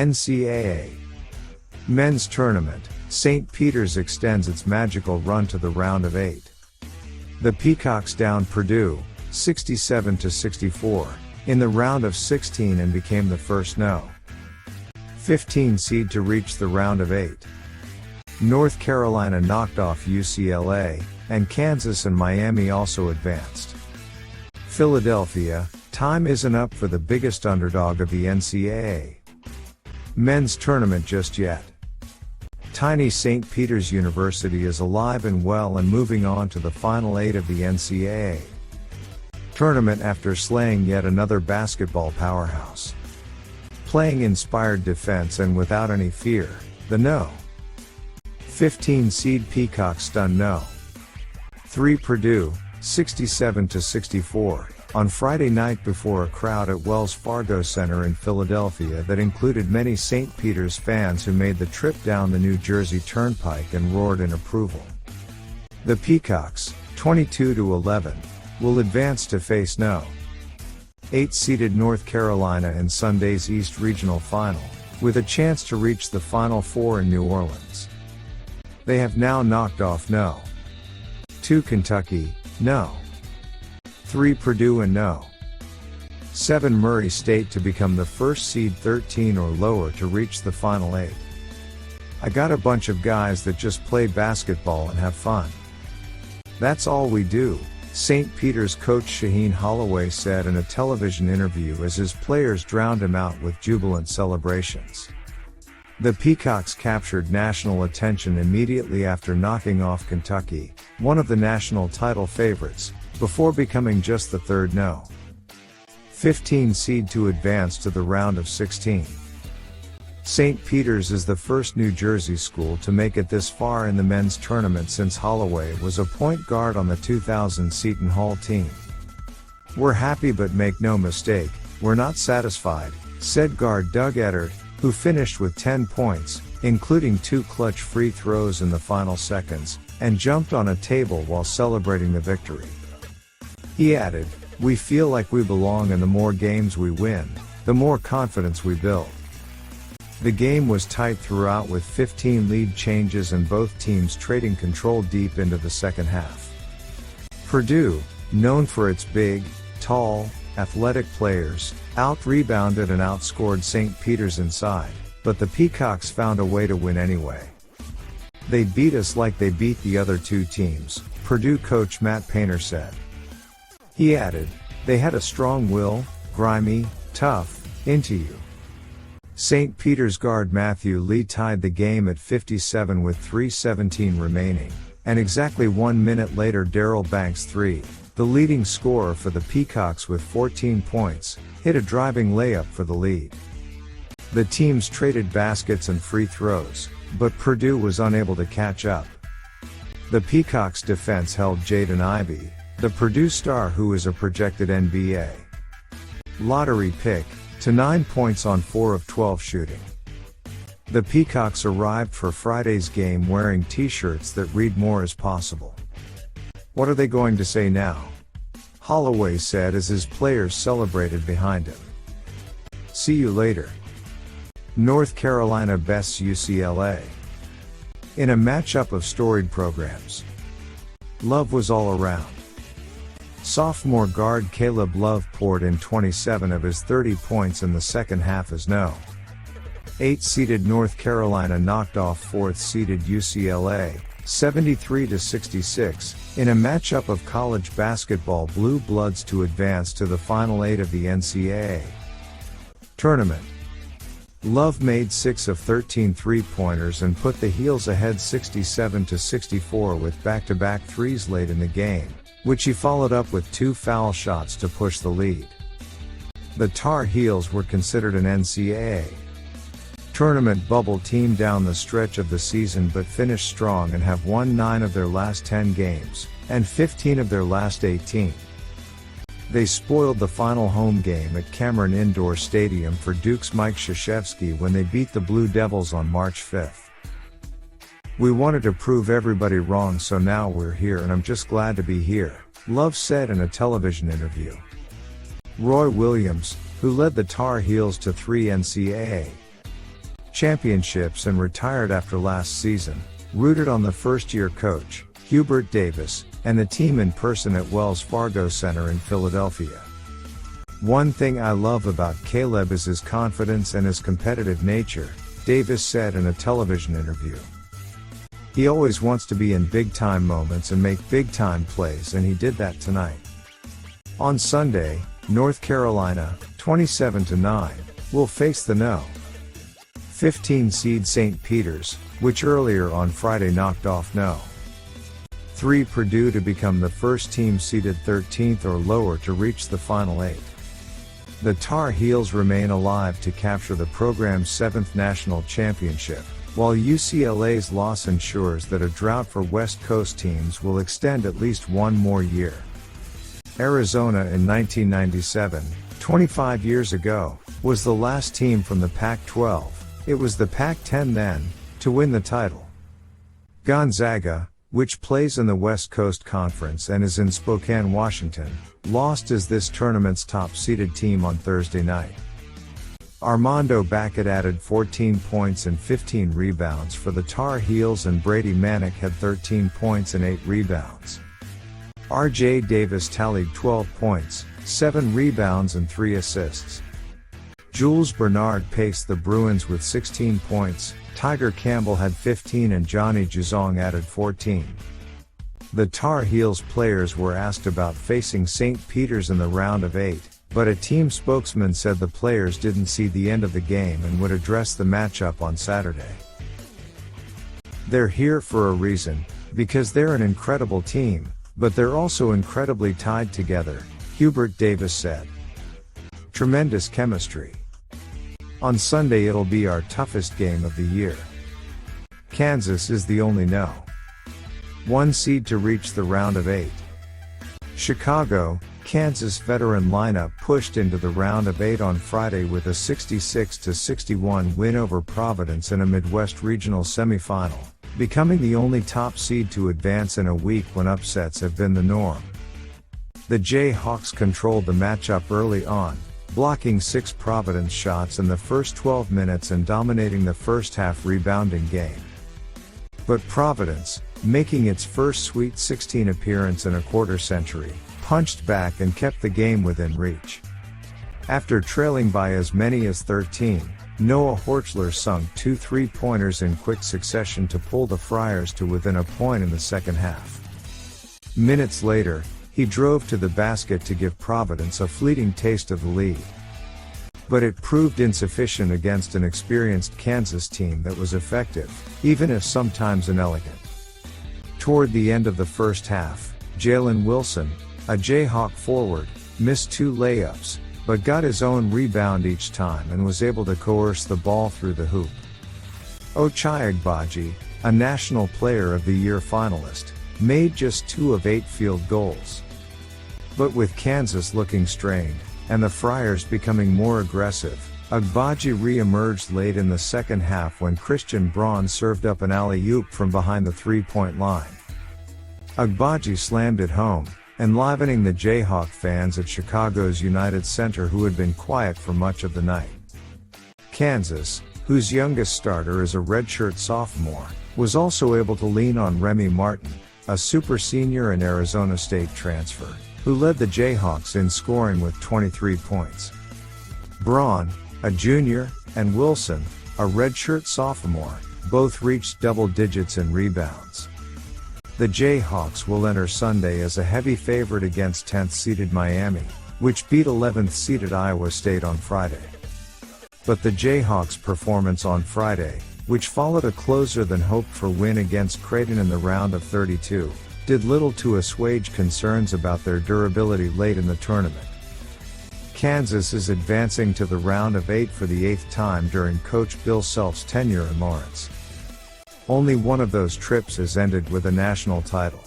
NCAA Men's Tournament. St. Peter's extends its magical run to the round of 8. The Peacocks downed Purdue, 67-64, in the round of 16 and became the first No. 15 seed to reach the round of 8. North Carolina knocked off UCLA, and Kansas and Miami also advanced. Philadelphia, time isn't up for the biggest underdog of the NCAA men's tournament just yet. Tiny St. Peter's University is alive and well and moving on to the final 8 of the NCAA tournament after slaying yet another basketball powerhouse. Playing inspired defense and without any fear, the No. 15 seed Peacocks stunned No. 3 Purdue, 67-64, on Friday night before a crowd at Wells Fargo Center in Philadelphia that included many St. Peter's fans who made the trip down the New Jersey Turnpike and roared in approval. The Peacocks, 22-11, will advance to face No. 8-seeded North Carolina in Sunday's East Regional Final, with a chance to reach the Final Four in New Orleans. They have now knocked off No. 2 Kentucky, No. 3 Purdue and No. 7 Murray State to become the first seed 13 or lower to reach the Final 8. I got a bunch of guys that just play basketball and have fun. That's all we do, St. Peter's coach Shaheen Holloway said in a television interview as his players drowned him out with jubilant celebrations. The Peacocks captured national attention immediately after knocking off Kentucky, one of the national title favorites, before becoming just the third No. 15 seed to advance to the round of 16. St. Peter's is the first New Jersey school to make it this far in the men's tournament since Holloway was a point guard on the 2000 Seton Hall team. "We're happy, but make no mistake, we're not satisfied," said guard Doug Edert, who finished with 10 points, including 2 clutch free throws in the final seconds, and jumped on a table while celebrating the victory. He added, "We feel like we belong, and the more games we win, the more confidence we build." The game was tight throughout with 15 lead changes and both teams trading control deep into the second half. Purdue, known for its big, tall, athletic players, out-rebounded and outscored St. Peter's inside, but the Peacocks found a way to win anyway. "They beat us like they beat the other 2 teams," Purdue coach Matt Painter said. He added, "They had a strong will, grimy, tough, into you." St. Peter's guard Matthew Lee tied the game at 57 with 3:17 remaining, and exactly 1 minute later Darryl Banks III, the leading scorer for the Peacocks with 14 points, hit a driving layup for the lead. The teams traded baskets and free throws, but Purdue was unable to catch up. The Peacocks defense held Jaden Ivey, the Purdue star who is a projected NBA lottery pick, to 9 points on 4 of 12 shooting. The Peacocks arrived for Friday's game wearing t-shirts that read "More is possible." "What are they going to say now?" Holloway said as his players celebrated behind him. "See you later." North Carolina bests UCLA in a matchup of storied programs. Love was all around. Sophomore guard Caleb Love poured in 27 of his 30 points in the second half as No. 8-seeded North Carolina knocked off 4th-seeded UCLA, 73-66, in a matchup of college basketball blue bloods to advance to the Final 8 of the NCAA tournament. Love made 6 of 13 three-pointers and put the Heels ahead 67-64 with back-to-back threes late in the game, which he followed up with 2 foul shots to push the lead. The Tar Heels were considered an NCAA tournament bubble team down the stretch of the season but finished strong and have won 9 of their last 10 games, and 15 of their last 18. They spoiled the final home game at Cameron Indoor Stadium for Duke's Mike Krzyzewski when they beat the Blue Devils on March 5. "We wanted to prove everybody wrong, so now we're here and I'm just glad to be here," Love said in a television interview. Roy Williams, who led the Tar Heels to 3 NCAA championships and retired after last season, rooted on the first-year coach, Hubert Davis, and the team in person at Wells Fargo Center in Philadelphia. "One thing I love about Caleb is his confidence and his competitive nature," Davis said in a television interview. "He always wants to be in big-time moments and make big-time plays, and he did that tonight." On Sunday, North Carolina, 27-9, will face the No. 15 seed St. Peter's, which earlier on Friday knocked off No. 3 Purdue to become the first team seeded 13th or lower to reach the Final 8. The Tar Heels remain alive to capture the program's 7th national championship, while UCLA's loss ensures that a drought for West Coast teams will extend at least one more year. Arizona in 1997, 25 years ago, was the last team from the Pac-12, it was the Pac-10 then, to win the title. Gonzaga, which plays in the West Coast Conference and is in Spokane, Washington, lost as this tournament's top-seeded team on Thursday night. Armando Bacot added 14 points and 15 rebounds for the Tar Heels, and Brady Manick had 13 points and 8 rebounds. R.J. Davis tallied 12 points, 7 rebounds and 3 assists. Jules Bernard paced the Bruins with 16 points, Tiger Campbell had 15 and Johnny Juzong added 14. The Tar Heels players were asked about facing St. Peter's in the round of 8, but a team spokesman said the players didn't see the end of the game and would address the matchup on Saturday. "They're here for a reason, because they're an incredible team, but they're also incredibly tied together," Hubert Davis said. "Tremendous chemistry. On Sunday it'll be our toughest game of the year." Kansas is the only No. 1 seed to reach the round of 8. Chicago, Kansas veteran lineup pushed into the round of 8 on Friday with a 66-61 win over Providence in a Midwest Regional semifinal, becoming the only top seed to advance in a week when upsets have been the norm. The Jayhawks controlled the matchup early on, blocking 6 Providence shots in the first 12 minutes and dominating the first half rebounding game. But Providence, making its first Sweet 16 appearance in a quarter century, punched back and kept the game within reach. After trailing by as many as 13, Noah Horchler sunk 2 3-pointers in quick succession to pull the Friars to within a point in the second half. Minutes later, he drove to the basket to give Providence a fleeting taste of the lead. But it proved insufficient against an experienced Kansas team that was effective, even if sometimes inelegant. Toward the end of the first half, Jalen Wilson, a Jayhawk forward, missed 2 layups, but got his own rebound each time and was able to coerce the ball through the hoop. Ochai Agbaji, a National Player of the Year finalist, made just 2 of 8 field goals. But with Kansas looking strained, and the Friars becoming more aggressive, Agbaji re-emerged late in the second half when Christian Braun served up an alley-oop from behind the 3-point line. Agbaji slammed it home, enlivening the Jayhawk fans at Chicago's United Center who had been quiet for much of the night. Kansas, whose youngest starter is a redshirt sophomore, was also able to lean on Remy Martin, a super senior and Arizona State transfer, who led the Jayhawks in scoring with 23 points. Braun, a junior, and Wilson, a redshirt sophomore, both reached double digits in rebounds. The Jayhawks will enter Sunday as a heavy favorite against 10th-seeded Miami, which beat 11th-seeded Iowa State on Friday. But the Jayhawks' performance on Friday, which followed a closer-than-hoped-for win against Creighton in the round of 32, did little to assuage concerns about their durability late in the tournament. Kansas is advancing to the round of 8 for the 8th time during Coach Bill Self's tenure in Lawrence. Only one of those trips has ended with a national title.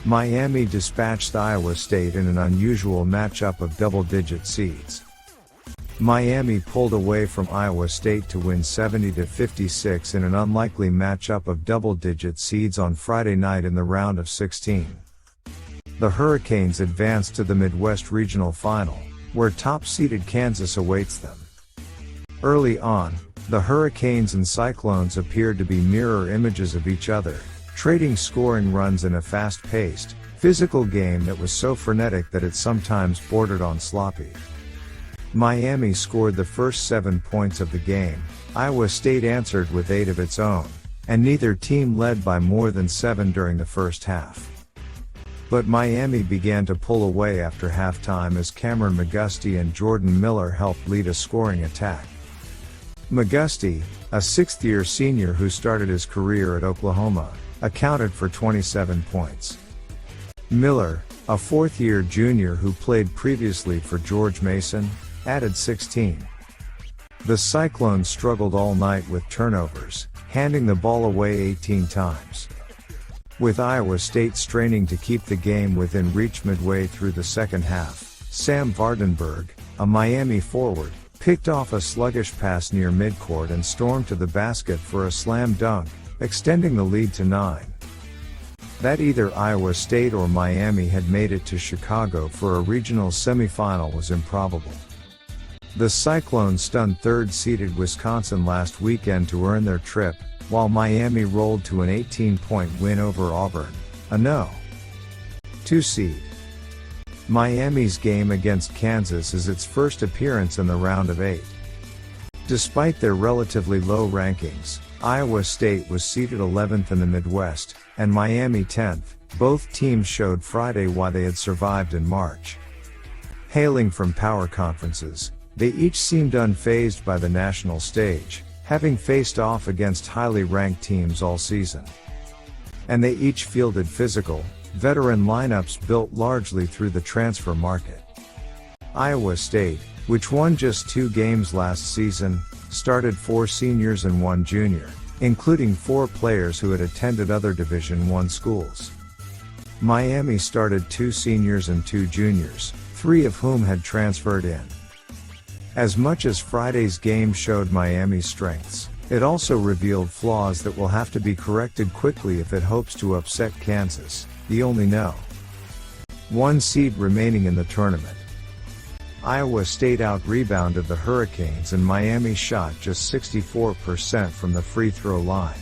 Miami dispatched Iowa State in an unusual matchup of double-digit seeds. Miami pulled away from Iowa State to win 70-56 in an unlikely matchup of double-digit seeds on Friday night in the round of 16. The Hurricanes advanced to the Midwest Regional Final, where top-seeded Kansas awaits them. Early on, the Hurricanes and Cyclones appeared to be mirror images of each other, trading scoring runs in a fast-paced, physical game that was so frenetic that it sometimes bordered on sloppy. Miami scored the first 7 points of the game, Iowa State answered with 8 of its own, and neither team led by more than 7 during the first half. But Miami began to pull away after halftime as Cameron McGusty and Jordan Miller helped lead a scoring attack. McGusty, a sixth-year senior who started his career at Oklahoma, accounted for 27 points. Miller, a fourth-year junior who played previously for George Mason, added 16. The Cyclones struggled all night with turnovers, handing the ball away 18 times. With Iowa State straining to keep the game within reach midway through the second half, Sam Vardenberg, a Miami forward, picked off a sluggish pass near midcourt and stormed to the basket for a slam dunk, extending the lead to 9. That either Iowa State or Miami had made it to Chicago for a regional semifinal was improbable. The Cyclones stunned third-seeded Wisconsin last weekend to earn their trip, while Miami rolled to an 18-point win over Auburn, a No. 2 seed. Miami's game against Kansas is its first appearance in the round of 8. Despite their relatively low rankings, Iowa State was seeded 11th in the Midwest, and Miami 10th. Both teams showed Friday why they had survived in March. Hailing from power conferences, they each seemed unfazed by the national stage, having faced off against highly ranked teams all season. And they each fielded physical, veteran lineups built largely through the transfer market. Iowa State, which won just 2 games last season, started 4 seniors and 1 junior, including 4 players who had attended other Division I schools. Miami started 2 seniors and 2 juniors, 3 of whom had transferred in. As much as Friday's game showed Miami's strengths, it also revealed flaws that will have to be corrected quickly if it hopes to upset Kansas, the only No. 1 seed remaining in the tournament. Iowa State out-rebounded the Hurricanes and Miami shot just 64% from the free throw line.